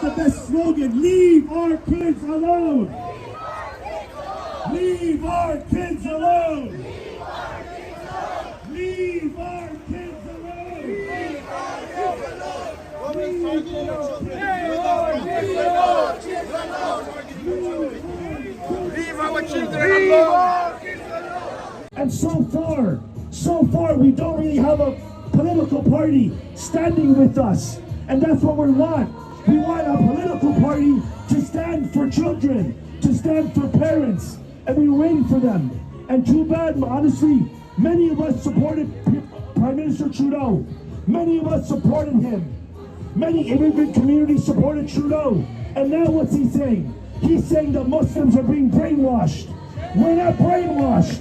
the best slogan. Leave our kids alone. Leave our kids alone. Leave our kids alone. Leave our kids alone. Leave our children alone. And so far, we don't really have a political party standing with us. And that's what we want. We want a political party to stand for children, to stand for parents. And we were waiting for them. And too bad, honestly, many of us supported Prime Minister Trudeau. Many of us supported him. Many immigrant communities supported Trudeau. And now what's he saying? He's saying that Muslims are being brainwashed. We're not brainwashed.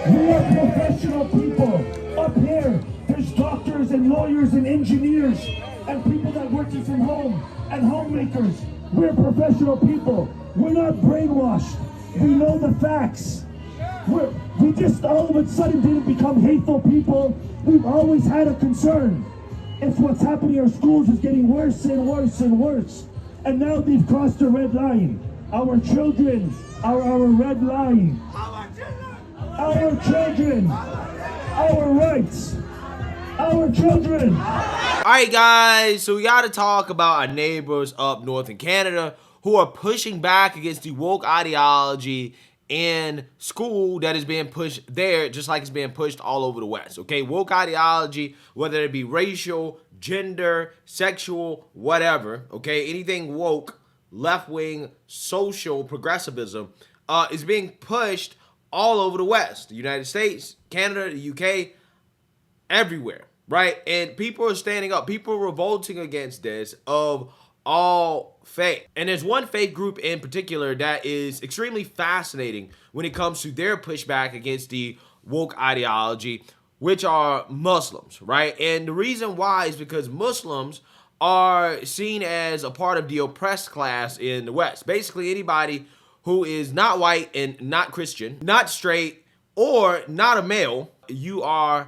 We are professional people. Up here, there's doctors and lawyers and engineers and people that work from home and homemakers. We're professional people. We're not brainwashed. We know the facts. We just all of a sudden didn't become hateful people. We've always had a concern. It's what's happening in our schools is getting worse and worse and worse. And now they've crossed the red line. Our children are our red line. Our children, our rights, our children. All right, guys, so we got to talk about our neighbors up north in Canada who are pushing back against the woke ideology in school that is being pushed there, just like it's being pushed all over the West. Okay, woke ideology, whether it be racial, gender, sexual, whatever, okay, anything woke, left-wing, social progressivism is being pushed all over the West, the United States, Canada, the UK, everywhere, right? And people are standing up. People are revolting against this of all faith. And there's one faith group in particular that is extremely fascinating when it comes to their pushback against the woke ideology, which are Muslims, right? And the reason why is because Muslims are seen as a part of the oppressed class in the West. Basically, anybody who is not white and not Christian, not straight, or not a male, you are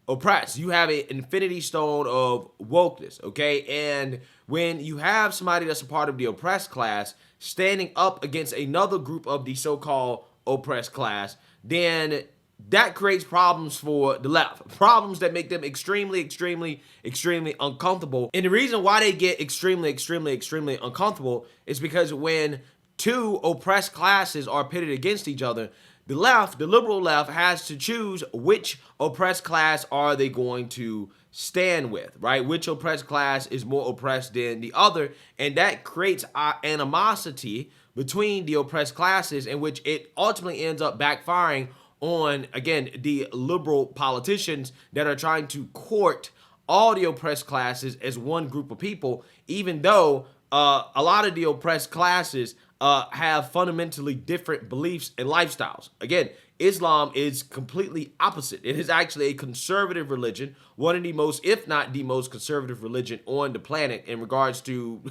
oppressed. You have an infinity stone of wokeness, okay? And when you have somebody that's a part of the oppressed class standing up against another group of the so-called oppressed class, then that creates problems for the left. Problems that make them extremely, extremely, extremely uncomfortable. And the reason why they get extremely, extremely, extremely uncomfortable is because when two oppressed classes are pitted against each other, the left, the liberal left, has to choose which oppressed class are they going to stand with, right? Which oppressed class is more oppressed than the other, and that creates animosity between the oppressed classes, in which it ultimately ends up backfiring on, again, the liberal politicians that are trying to court all the oppressed classes as one group of people, even though a lot of the oppressed classes have fundamentally different beliefs and lifestyles. Again, Islam is completely opposite. It is actually a conservative religion, one of the most, if not the most conservative religion on the planet in regards to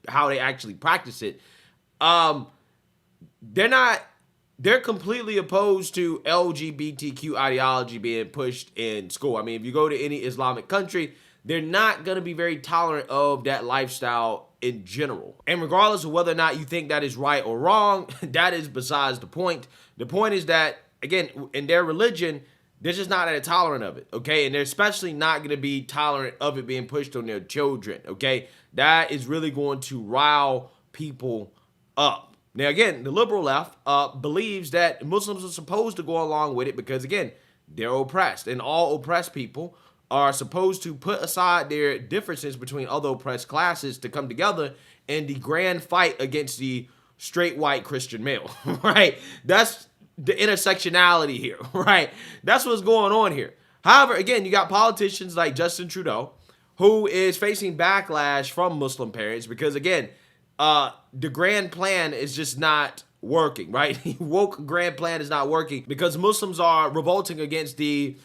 how they actually practice it. They're completely opposed to LGBTQ ideology being pushed in school. I mean, if you go to any Islamic country, they're not going to be very tolerant of that lifestyle in general. And regardless of whether or not you think that is right or wrong, that is besides the point. The point is that, again, in their religion, they're just not that tolerant of it, okay? And they're especially not going to be tolerant of it being pushed on their children, okay? That is really going to rile people up. Now, again, the liberal left believes that Muslims are supposed to go along with it because, again, they're oppressed. And all oppressed people are supposed to put aside their differences between other oppressed classes to come together in the grand fight against the straight white Christian male, right? That's the intersectionality here, right? That's what's going on here. However, again, you got politicians like Justin Trudeau, who is facing backlash from Muslim parents because, again, the grand plan is just not working, right? Woke grand plan is not working because Muslims are revolting against the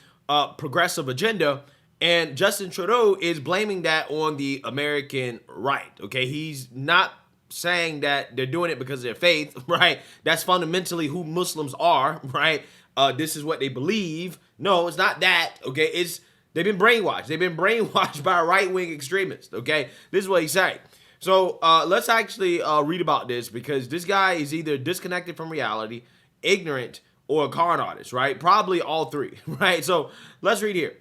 progressive agenda. And Justin Trudeau is blaming that on the American right, okay? He's not saying that they're doing it because of their faith, right? That's fundamentally who Muslims are, right? This is what they believe. No, it's not that, okay? They've been brainwashed. They've been brainwashed by right-wing extremists, okay? This is what he's saying. So let's actually read about this, because this guy is either disconnected from reality, ignorant, or a con artist, right? Probably all three, right? So let's read here.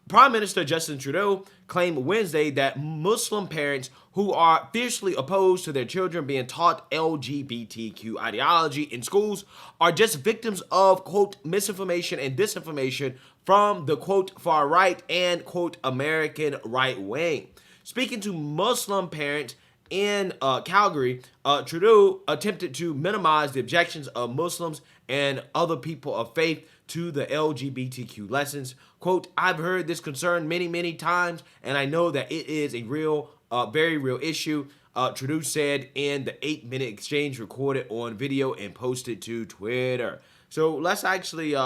Prime Minister Justin Trudeau claimed Wednesday that Muslim parents who are fiercely opposed to their children being taught LGBTQ ideology in schools are just victims of, quote, misinformation and disinformation from the, quote, far right and, quote, American right wing. Speaking to Muslim parents in Calgary, Trudeau attempted to minimize the objections of Muslims and other people of faith to the LGBTQ lessons. Quote, I've heard this concern many, many times, and I know that it is a real, very real issue, Trudeau said in the 8-minute exchange recorded on video and posted to Twitter. So let's actually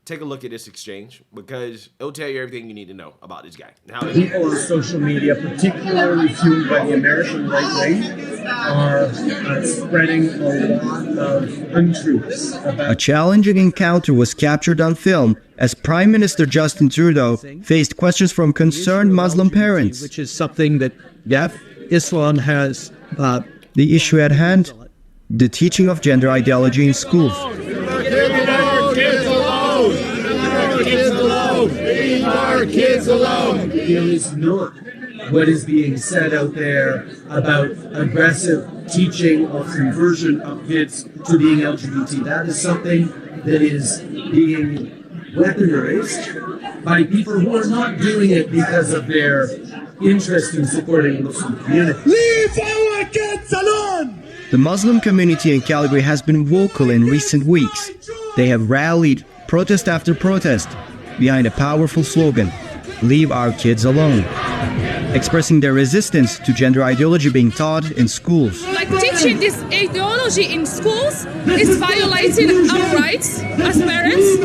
take a look at this exchange, because it'll tell you everything you need to know about this guy. People on social media, particularly fueled by the American right wing, are spreading a lot of untruths. A challenging encounter was captured on film as Prime Minister Justin Trudeau faced questions from concerned Muslim parents. Which is something that, Islam has... The issue at hand, the teaching of gender ideology in schools. Leave our kids alone. There is not what is being said out there about aggressive teaching or conversion of kids to being LGBT. That is something that is being weaponized by people who are not doing it because of their interest in supporting the Muslim community. Leave our kids alone! The Muslim community in Calgary has been vocal in recent weeks. They have rallied protest after protest behind a powerful slogan, "Leave our kids alone," expressing their resistance to gender ideology being taught in schools. Like teaching this ideology in schools is violating our rights as parents,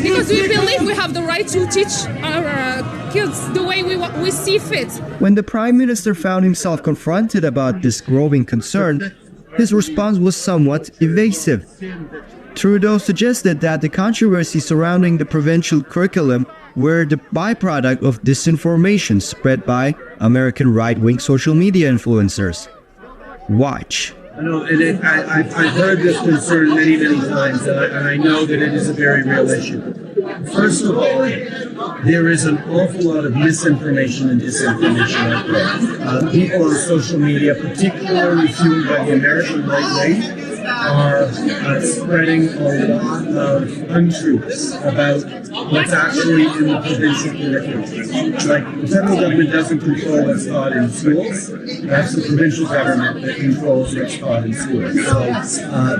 because we believe we have the right to teach our kids the way we see fit. When the Prime Minister found himself confronted about this growing concern, his response was somewhat evasive. Trudeau suggested that the controversy surrounding the provincial curriculum were the byproduct of disinformation spread by American right-wing social media influencers. Watch. I know, and I've heard this concern many, many times, and I know that it is a very real issue. First of all, there is an awful lot of misinformation and disinformation out there. People on social media, particularly fueled by the American right wing, are spreading a lot of untruths about what's actually in the provincial curriculum. Like, the federal government doesn't control what's taught in schools. That's the provincial government that controls what's taught in schools. So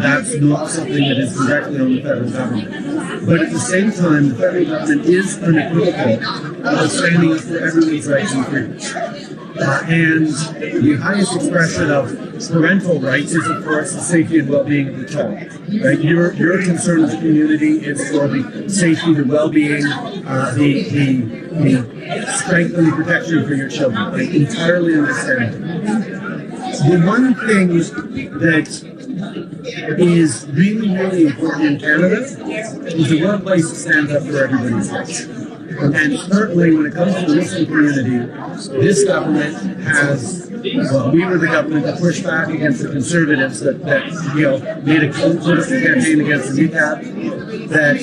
that's not something that is directly on the federal government. But at the same time, the federal government is unequivocal about standing up for everyone's rights and freedoms. And the highest expression of parental rights is, of course, the safety and well-being of the child. Right? Your concern as a community is for the safety, the well-being, the strength and the protection for your children. I entirely understand. The one thing that is really, really important in Canada is the workplace to stand up for everybody's rights. And certainly when it comes to the Muslim community, this government has, well, we were the government that pushed back against the Conservatives that made a political campaign against the niqab, that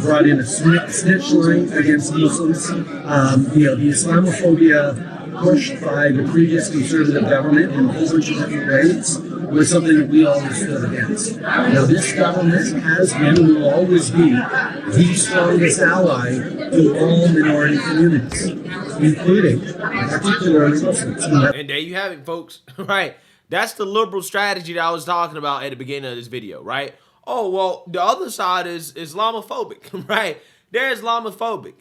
brought in a snitch line against Muslims. The Islamophobia pushed by the previous Conservative government in a whole bunch of different ways was something that we always stood against. Now, this government has been and will always be the strongest ally to all minority communities, including particularly Muslims. And there you have it, folks. Right? That's the liberal strategy that I was talking about at the beginning of this video, right? Oh, well, the other side is Islamophobic, right? They're Islamophobic.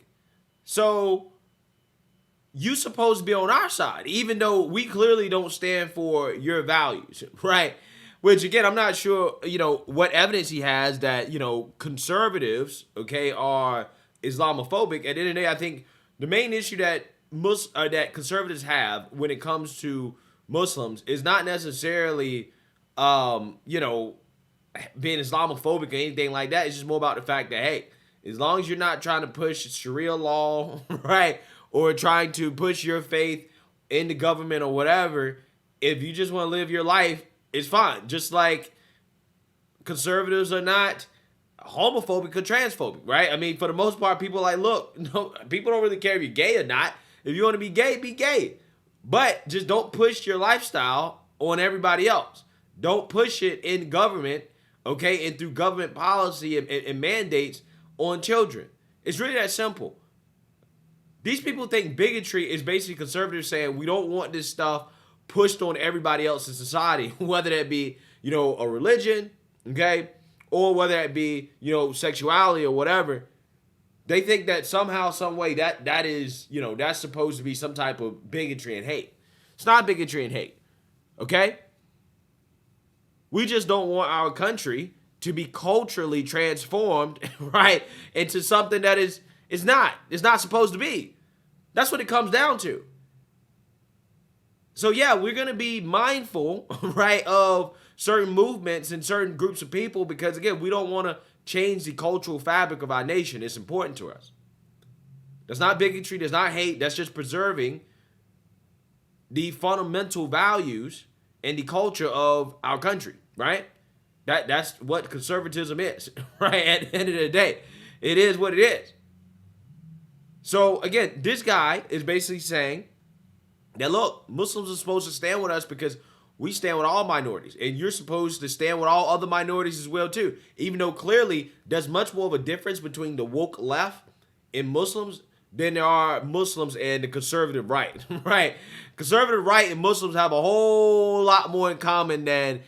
So you supposed to be on our side, even though we clearly don't stand for your values, right? Which, again, I'm not sure, what evidence he has that, conservatives, okay, are Islamophobic. At the end of the day, I think the main issue that that conservatives have when it comes to Muslims is not necessarily, being Islamophobic or anything like that. It's just more about the fact that, hey, as long as you're not trying to push Sharia law, right, or trying to push your faith in the government or whatever, if you just want to live your life, it's fine. Just like conservatives are not homophobic or transphobic, right? I mean, for the most part, people are like, look, no, people don't really care if you're gay or not. If you want to be gay, be gay. But just don't push your lifestyle on everybody else. Don't push it in government, okay, and through government policy and mandates on children. It's really that simple. These people think bigotry is basically conservatives saying we don't want this stuff pushed on everybody else in society, whether that be, you know, a religion, okay, or whether that be, you know, sexuality or whatever. They think that somehow, some way that is, you know, that's supposed to be some type of bigotry and hate. It's not bigotry and hate, okay? We just don't want our country to be culturally transformed, right, into something that is not. It's not supposed to be. That's what it comes down to. So yeah, we're going to be mindful, right, of certain movements and certain groups of people because, again, we don't want to change the cultural fabric of our nation. It's important to us. That's not bigotry. That's not hate. That's just preserving the fundamental values and the culture of our country, right? That's what conservatism is, right? At the end of the day, it is what it is. So again, this guy is basically saying that, look, Muslims are supposed to stand with us because we stand with all minorities, and you're supposed to stand with all other minorities as well too. Even though clearly there's much more of a difference between the woke left and Muslims than there are Muslims and the conservative right, right? Conservative right and Muslims have a whole lot more in common than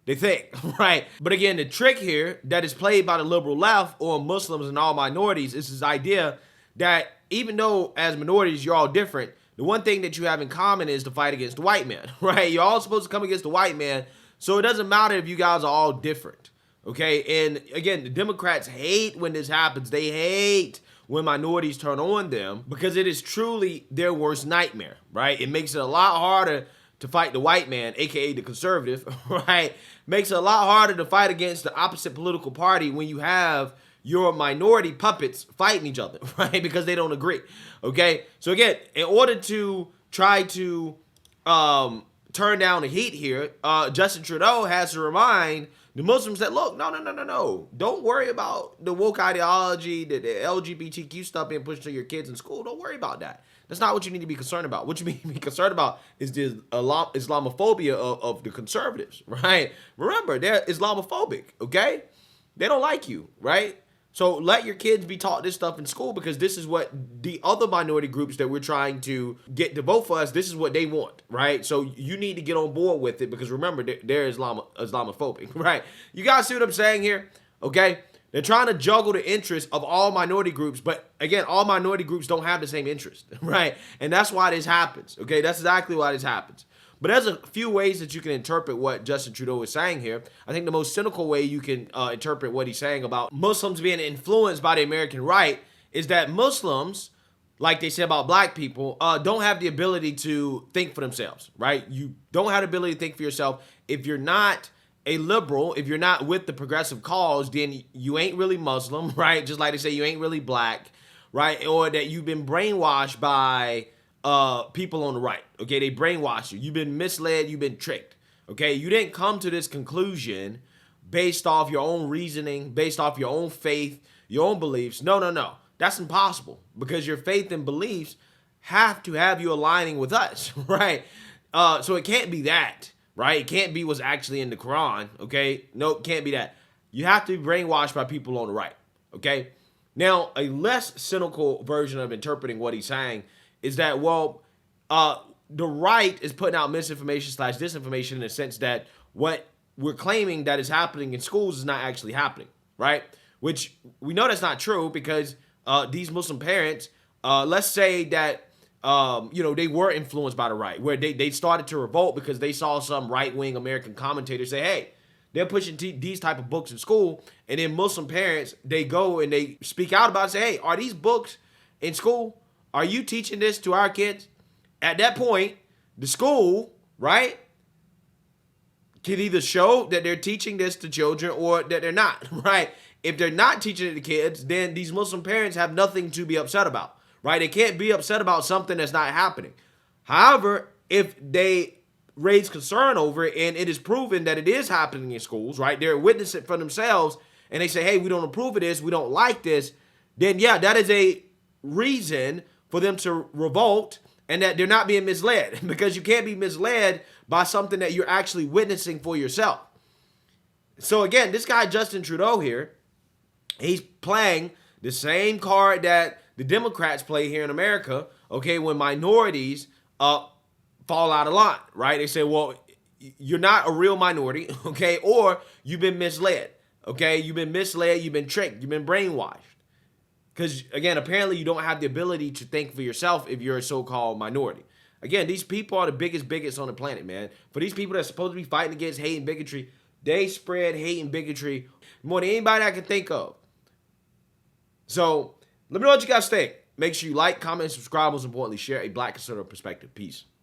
they think, right? But again, the trick here that is played by the liberal left or Muslims and all minorities is this idea that even though as minorities you're all different, the one thing that you have in common is to fight against the white man, right? You're all supposed to come against the white man, so it doesn't matter if you guys are all different, okay? And again, the Democrats hate when this happens. They hate when minorities turn on them because it is truly their worst nightmare, right? It makes it a lot harder to fight the white man, aka the conservative, right? Makes it a lot harder to fight against the opposite political party when you have your minority puppets fighting each other, right? Because they don't agree, okay? So again, in order to try to turn down the heat here, Justin Trudeau has to remind the Muslims that, look, no. Don't worry about the woke ideology, the LGBTQ stuff being pushed to your kids in school. Don't worry about that. That's not what you need to be concerned about. What you need to be concerned about is the Islamophobia of the conservatives, right? Remember, they're Islamophobic, okay? They don't like you, right? So let your kids be taught this stuff in school because this is what the other minority groups that we're trying to get to vote for us, this is what they want, right? So you need to get on board with it because remember, they're Islamophobic, right? You guys see what I'm saying here? Okay? They're trying to juggle the interests of all minority groups, but again, all minority groups don't have the same interest, right? And that's why this happens, okay? That's exactly why this happens. But there's a few ways that you can interpret what Justin Trudeau is saying here. I think the most cynical way you can interpret what he's saying about Muslims being influenced by the American right is that Muslims, like they say about black people, don't have the ability to think for themselves, right? You don't have the ability to think for yourself. If you're not a liberal, if you're not with the progressive cause, then you ain't really Muslim, right? Just like they say, you ain't really black, right? Or that you've been brainwashed by people on the right, okay? They brainwash you. You've been misled. You've been tricked, okay? You didn't come to this conclusion based off your own reasoning, based off your own faith, your own beliefs. No. That's impossible because your faith and beliefs have to have you aligning with us, right? So it can't be that, right? It can't be what's actually in the Quran, okay? No, it can't be that. You have to be brainwashed by people on the right, okay? Now, a less cynical version of interpreting what he's saying is that, well, the right is putting out misinformation / disinformation in the sense that what we're claiming that is happening in schools is not actually happening, right? Which we know that's not true because these Muslim parents, let's say that, they were influenced by the right, where they started to revolt because they saw some right-wing American commentator say, hey, they're pushing these type of books in school, and then Muslim parents, they go and they speak out about it and say, hey, are these books in school? Are you teaching this to our kids? At that point, the school, right, can either show that they're teaching this to children or that they're not, right? If they're not teaching it to kids, then these Muslim parents have nothing to be upset about, right? They can't be upset about something that's not happening. However, if they raise concern over it and it is proven that it is happening in schools, right? They're witnessing it for themselves and they say, hey, we don't approve of this, we don't like this, then yeah, that is a reason for them to revolt, and that they're not being misled, because you can't be misled by something that you're actually witnessing for yourself. So again, this guy Justin Trudeau here, he's playing the same card that the Democrats play here in America, okay, when minorities fall out of line, right? They say, well, you're not a real minority, okay, or you've been misled, okay? You've been misled, you've been tricked, you've been brainwashed. Because, again, apparently you don't have the ability to think for yourself if you're a so-called minority. Again, these people are the biggest bigots on the planet, man. For these people that are supposed to be fighting against hate and bigotry, they spread hate and bigotry more than anybody I can think of. So, let me know what you guys think. Make sure you like, comment, and subscribe. Most importantly, share a Black conservative perspective. Peace.